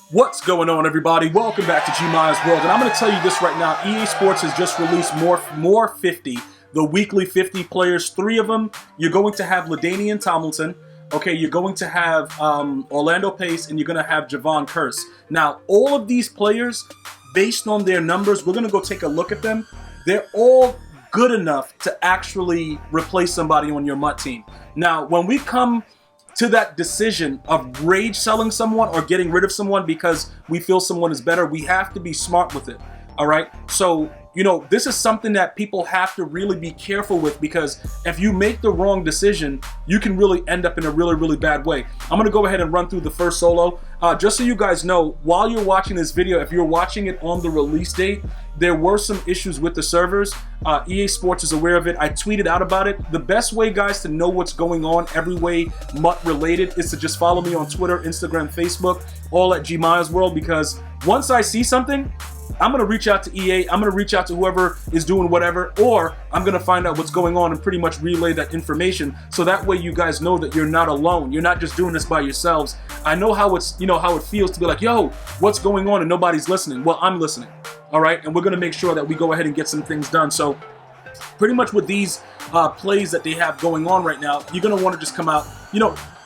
What's going on, everybody? Welcome back to GmiasWorld, and I'm going to tell you this right now. EA Sports has just released more 50, the weekly 50 players. 3 of them, you're going to have LaDainian Tomlinson, okay, you're going to have Orlando Pace, and you're going to have Jevon Kearse. Now, all of these players, based on their numbers, we're going to go take a look at them. They're all good enough to actually replace somebody on your MUT team. Now, when we come to that decision of rage selling someone or getting rid of someone because we feel someone is better, we have to be smart with it, all right? So, you know, this is something that people have to really be careful with, because if you make the wrong decision, you can really end up in a really bad way. I'm gonna go ahead and run through the first solo. Just so you guys know, while you're watching this video, if you're watching it on the release date, there were some issues with the servers. EA Sports is aware of it. I tweeted out about it. The best way, guys, to know what's going on every way MUT related is to just follow me on Twitter, Instagram, Facebook, all at GmiasWorld, because once I see something, I'm going to reach out to EA, I'm going to reach out to whoever is doing whatever, or I'm going to find out what's going on and pretty much relay that information, so that way you guys know that you're not alone. You're not just doing this by yourselves. I know how it's, how it feels to be like, yo, what's going on, and nobody's listening. Well, I'm listening, all right? And we're going to make sure that we go ahead and get some things done. So pretty much with these plays that they have going on right now, you're going to want to just come out.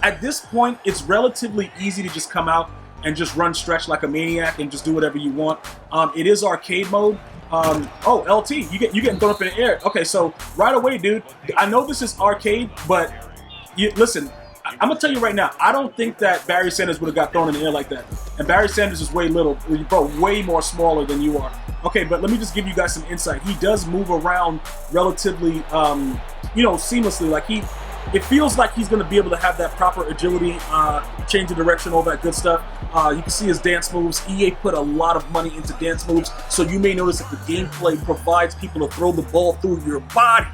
At this point, it's relatively easy to just come out and just run stretch like a maniac and just do whatever you want. It is arcade mode. Oh, LT, you getting thrown up in the air. Okay, so right away, dude, I know this is arcade, but listen, I'm gonna tell you right now, I don't think that Barry Sanders would have got thrown in the air like that. And Barry Sanders is way little, bro, way more smaller than you are. Okay, but let me just give you guys some insight. He does move around relatively, seamlessly. Like it feels like he's going to be able to have that proper agility, change of direction, all that good stuff. You can see his dance moves. EA put a lot of money into dance moves, so you may notice that the gameplay provides people to throw the ball through your body.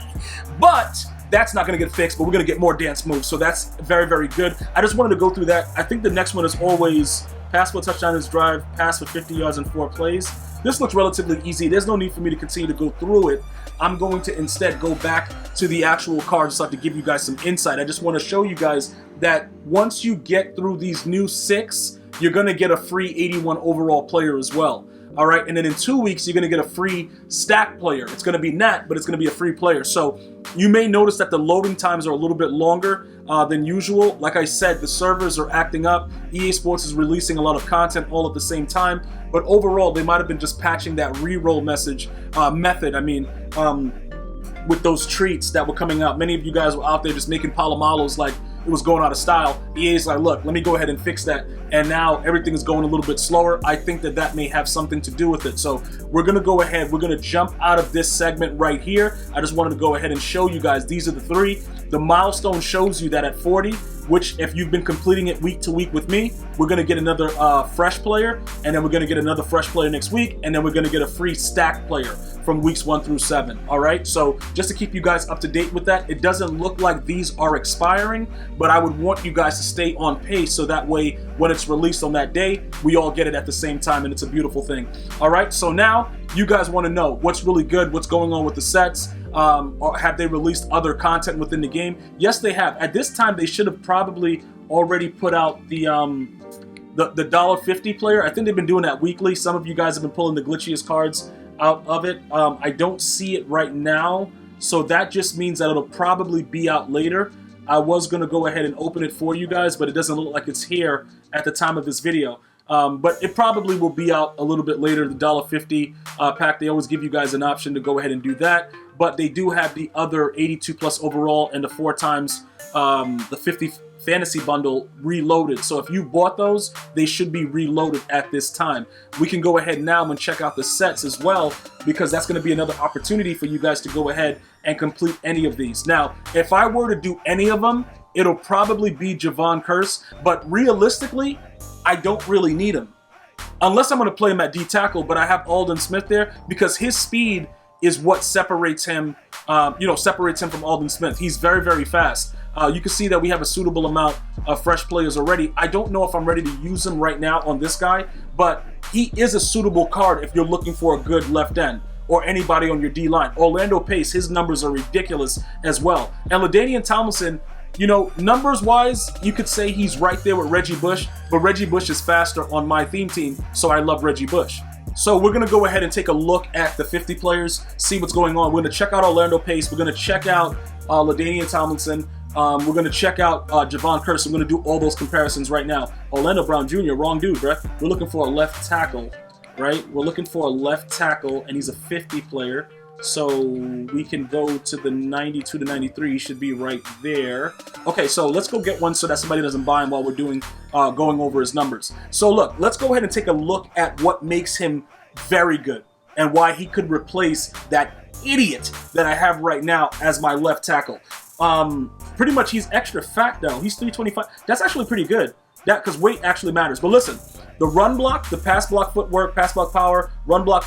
But that's not going to get fixed, but we're going to get more dance moves, so that's very good. I just wanted to go through that. I think the next one is always pass for a touchdown in his drive, pass for 50 yards in 4 plays. This looks relatively easy. There's no need for me to continue to go through it. I'm going to instead go back to the actual cards so I have to give you guys some insight. I just want to show you guys that once you get through these new 6, you're going to get a free 81 overall player as well. All right, and then in 2 weeks, you're going to get a free stack player. It's going to be Nat, but it's going to be a free player. So you may notice that the loading times are a little bit longer than usual. Like I said, the servers are acting up. EA Sports is releasing a lot of content all at the same time. But overall, they might have been just patching that reroll method. With those treats that were coming out. Many of you guys were out there just making Palomalos like it was going out of style. EA's like, look, let me go ahead and fix that. And now everything is going a little bit slower. I think that may have something to do with it. So we're going to go ahead. We're going to jump out of this segment right here. I just wanted to go ahead and show you guys. These are the 3. The milestone shows you that at 40, which if you've been completing it week to week with me, we're going to get another fresh player, and then we're going to get another fresh player next week, and then we're going to get a free stack player from weeks 1 through 7. All right, so just to keep you guys up to date with that, it doesn't look like these are expiring, but I would want you guys to stay on pace so that way when it's released on that day, we all get it at the same time, and it's a beautiful thing. All right, so now you guys want to know what's really good, what's going on with the sets. Or have they released other content within the game? Yes, they have. At this time, they should have probably already put out the $1.50 player. I think they've been doing that weekly. Some of you guys have been pulling the glitchiest cards out of it. I don't see it right now, so that just means that it'll probably be out later. I was going to go ahead and open it for you guys, but it doesn't look like it's here at the time of this video. But it probably will be out a little bit later, the $1.50 pack. They always give you guys an option to go ahead and do that. But they do have the other 82 plus overall and the 4 times the 50 fantasy bundle reloaded. So if you bought those, they should be reloaded at this time. We can go ahead now and check out the sets as well, because that's going to be another opportunity for you guys to go ahead and complete any of these. Now, if I were to do any of them, it'll probably be Jevon Kearse, but realistically, I don't really need him. Unless I'm going to play him at D-tackle, but I have Aldon Smith there because his speed is what separates him, from Aldon Smith. He's very fast. You can see that we have a suitable amount of fresh players already. I don't know if I'm ready to use him right now on this guy, but he is a suitable card if you're looking for a good left end or anybody on your D-line. Orlando Pace, his numbers are ridiculous as well. And LaDainian Tomlinson, You know, numbers-wise, you could say he's right there with Reggie Bush, but Reggie Bush is faster on my theme team, so I love Reggie Bush. So we're going to go ahead and take a look at the 50 players, see what's going on. We're going to check out Orlando Pace. We're going to check out LaDainian Tomlinson. We're going to check out Jevon Kearse. I'm going to do all those comparisons right now. Orlando Brown Jr., wrong dude, bruh. We're looking for a left tackle, right? We're looking for a left tackle, and he's a 50 player. So we can go to the 92 to 93. He should be right there. Okay, so let's go get one so that somebody doesn't buy him while we're doing going over his numbers. So look, let's go ahead and take a look at what makes him very good and why he could replace that idiot that I have right now as my left tackle. Pretty much he's extra fat though. He's 325. That's actually pretty good. That because weight actually matters. But listen, the run block, the pass block footwork, pass block power, run block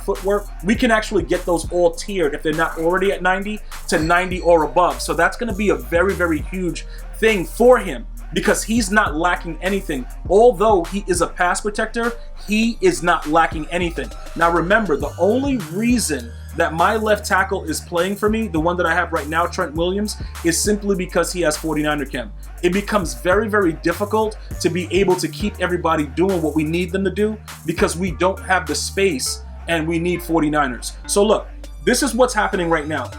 footwork, we can actually get those all tiered if they're not already at 90 to 90 or above. So that's going to be a very, very huge thing for him because he's not lacking anything. Although he is a pass protector, he is not lacking anything. Now remember, the only reason that my left tackle is playing for me, the one that I have right now, Trent Williams, is simply because he has 49er chem. It becomes very, very difficult to be able to keep everybody doing what we need them to do because we don't have the space and we need 49ers. So look, this is what's happening right now.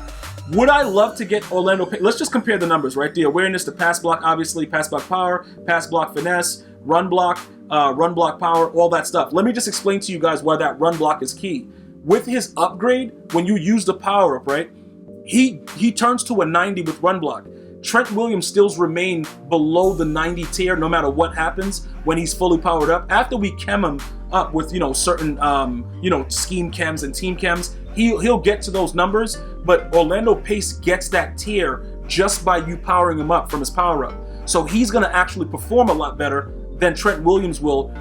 Would I love to get Orlando Pace? Let's just compare the numbers, right? The awareness, the pass block, obviously, pass block power, pass block finesse, run block power, all that stuff. Let me just explain to you guys why that run block is key. With his upgrade, when you use the power up, right, he turns to a 90 with run block. Trent Williams still remain below the 90 tier no matter what happens when he's fully powered up. After we chem him up with, certain, scheme chems and team chems, he'll get to those numbers, but Orlando Pace gets that tier just by you powering him up from his power up. So he's going to actually perform a lot better than Trent Williams will,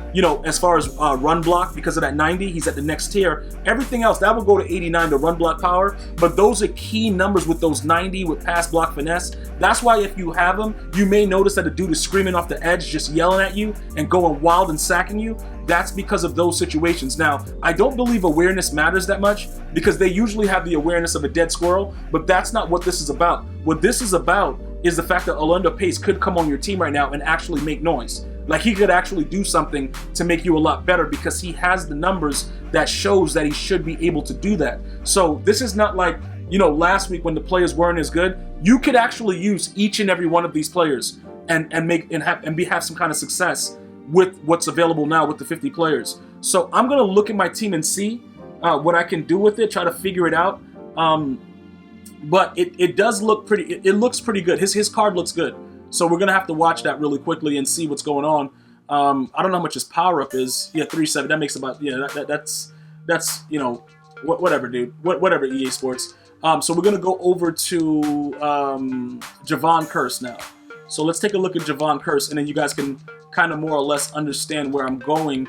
as far as run block, because of that 90, he's at the next tier. Everything else, that will go to 89, the run block power, but those are key numbers with those 90 with pass block finesse. That's why if you have them, you may notice that the dude is screaming off the edge, just yelling at you and going wild and sacking you. That's because of those situations. Now, I don't believe awareness matters that much because they usually have the awareness of a dead squirrel, but that's not what this is about. What this is about is the fact that Orlando Pace could come on your team right now and actually make noise. Like he could actually do something to make you a lot better because he has the numbers that shows that he should be able to do that. So this is not like, last week when the players weren't as good. You could actually use each and every one of these players and have some kind of success with what's available now with the 50 players. So I'm gonna look at my team and see what I can do with it, try to figure it out. But it does look pretty. It looks pretty good. His card looks good. So we're gonna have to watch that really quickly and see what's going on. I don't know how much his power up is. Yeah, 3.7. That makes about that's whatever, dude. Whatever, EA Sports. So we're gonna go over to Jevon Kearse now. So let's take a look at Jevon Kearse, and then you guys can kind of more or less understand where I'm going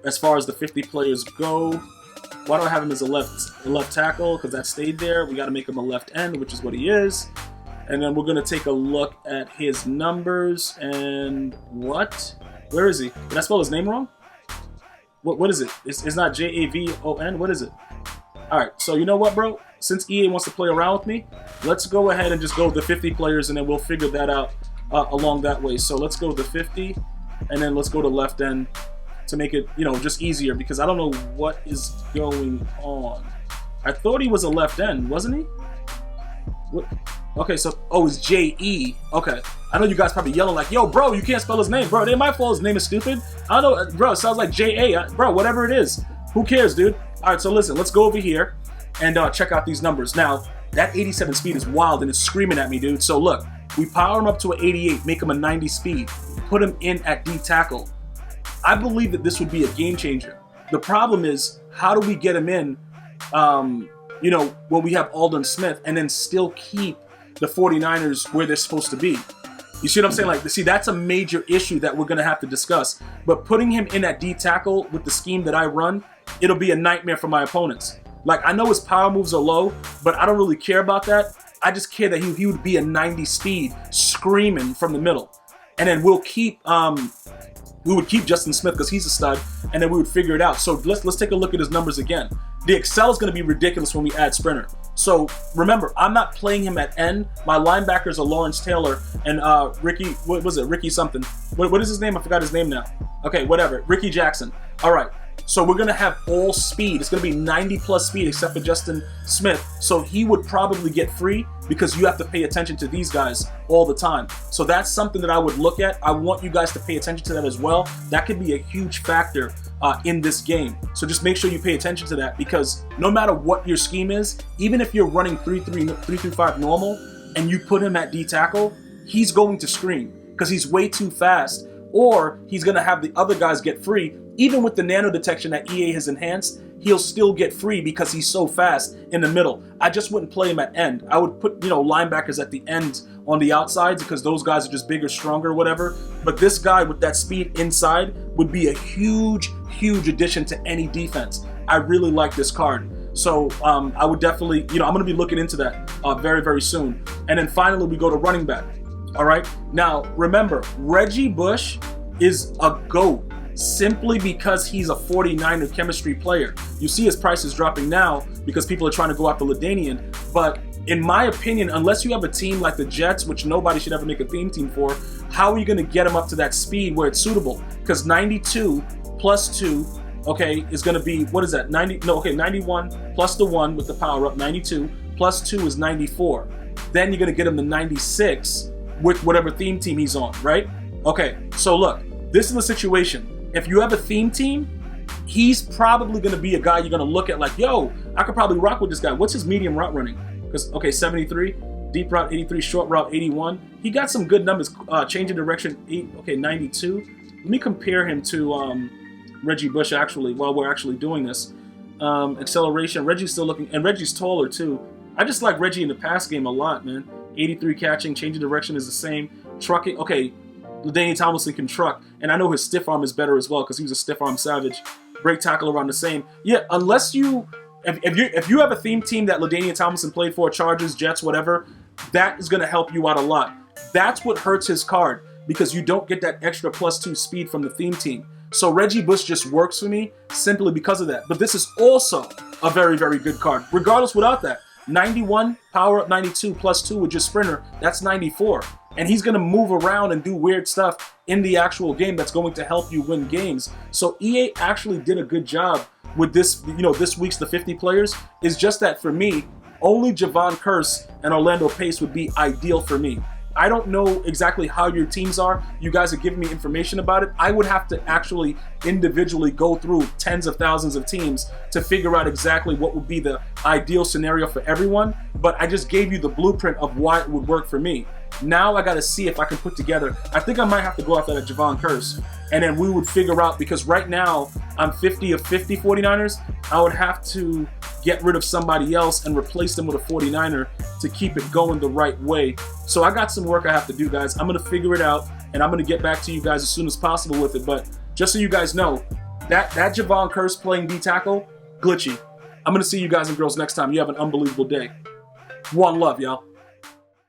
as far as the 50 players go. Why do I have him as a left tackle? Because that stayed there. We got to make him a left end, which is what he is. And then we're going to take a look at his numbers. And what? Where is he? Did I spell his name wrong? What is it? It's not Javon. What is it? All right. So you know what, bro? Since EA wants to play around with me, let's go ahead and just go with the 50 players, and then we'll figure that out along that way. So let's go to the 50, and then let's go to left end to make it, just easier, because I don't know what is going on. I thought he was a left end, wasn't he? What? Okay, so, it's J-E. Okay. I know you guys probably yelling like, yo, bro, you can't spell his name. Bro, it ain't my fault his name is stupid. I don't know, bro, it sounds like J-A. Bro, whatever it is. Who cares, dude? All right, so listen, let's go over here and check out these numbers. Now, that 87 speed is wild, and it's screaming at me, dude. So look, we power him up to an 88, make him a 90 speed, put him in at D tackle. I believe that this would be a game changer. The problem is, how do we get him in, when we have Aldon Smith, and then still keep the 49ers where they're supposed to be? You see what I'm saying? Like, see, that's a major issue that we're going to have to discuss. But putting him in at D tackle with the scheme that I run, it'll be a nightmare for my opponents. Like, I know his power moves are low, but I don't really care about that. I just care that he would be a 90 speed screaming from the middle. And then we would keep Justin Smith because he's a stud, and then we would figure it out. So let's take a look at his numbers again. The Excel is going to be ridiculous when we add Sprinter. So remember, I'm not playing him at end. My linebackers are Lawrence Taylor and Ricky, what was it? Ricky something. What is his name? I forgot his name now. Okay, whatever. Ricky Jackson. All right. So we're going to have all speed. It's going to be 90 plus speed except for Justin Smith. So he would probably get free because you have to pay attention to these guys all the time. So that's something that I would look at. I want you guys to pay attention to that as well. That could be a huge factor in this game. So just make sure you pay attention to that, because no matter what your scheme is, even if you're running 3-3-5 normal and you put him at D tackle, he's going to screen because he's way too fast, or he's going to have the other guys get free. Even with the nano detection that EA has enhanced, he'll still get free because he's so fast in the middle. I just wouldn't play him at end. I would put, linebackers at the end on the outsides because those guys are just bigger, stronger, whatever. But this guy with that speed inside would be a huge, huge addition to any defense. I really like this card. So I would definitely, I'm going to be looking into that very, very soon. And then finally, we go to running back. All right. Now, remember, Reggie Bush is a GOAT simply because he's a 49er chemistry player. You see his price is dropping now because people are trying to go after LaDainian. But in my opinion, unless you have a team like the Jets, which nobody should ever make a theme team for, how are you going to get him up to that speed where it's suitable? Because 92 plus 2, okay, is going to be, what is that? 91 plus the 1 with the power up, 92 plus 2 is 94. Then you're going to get him to 96 with whatever theme team he's on, right? Okay, so look, this is the situation. If you have a theme team, he's probably going to be a guy you're going to look at like, yo, I could probably rock with this guy. What's his medium route running? Because, okay, 73, deep route 83, short route 81. He got some good numbers. Change of direction 92. Let me compare him to Reggie Bush actually while we're actually doing this. Acceleration, Reggie's still looking, and Reggie's taller too. I just like Reggie in the pass game a lot, man. 83 catching, change of direction is the same. Trucking, okay, LaDainian Tomlinson can truck, and I know his stiff arm is better as well because he was a stiff arm savage. Break tackle around the same. Yeah, unless you, if you have a theme team that LaDainian Tomlinson played for, Chargers, Jets, whatever, that is going to help you out a lot. That's what hurts his card because you don't get that extra +2 speed from the theme team. So Reggie Bush just works for me simply because of that. But this is also a very, very good card. Regardless, without that, 91, power up 92 +2 with just sprinter, that's 94. And he's going to move around and do weird stuff in the actual game that's going to help you win games. So EA actually did a good job with this, this week's the 50 players. Is just that for me, only Jevon Kearse and Orlando Pace would be ideal for me. I don't know exactly how your teams are. You guys are giving me information about it. I would have to actually individually go through tens of thousands of teams to figure out exactly what would be the ideal scenario for everyone. But I just gave you the blueprint of why it would work for me. Now I got to see if I can put together, I think I might have to go after that Jevon Kearse. And then we would figure out, because right now I'm 50 of 50 49ers, I would have to get rid of somebody else and replace them with a 49er to keep it going the right way. So I got some work I have to do, guys. I'm going to figure it out, and I'm going to get back to you guys as soon as possible with it. But just so you guys know, that Jevon Kearse playing D tackle, glitchy. I'm going to see you guys and girls next time. You have an unbelievable day. One love, y'all.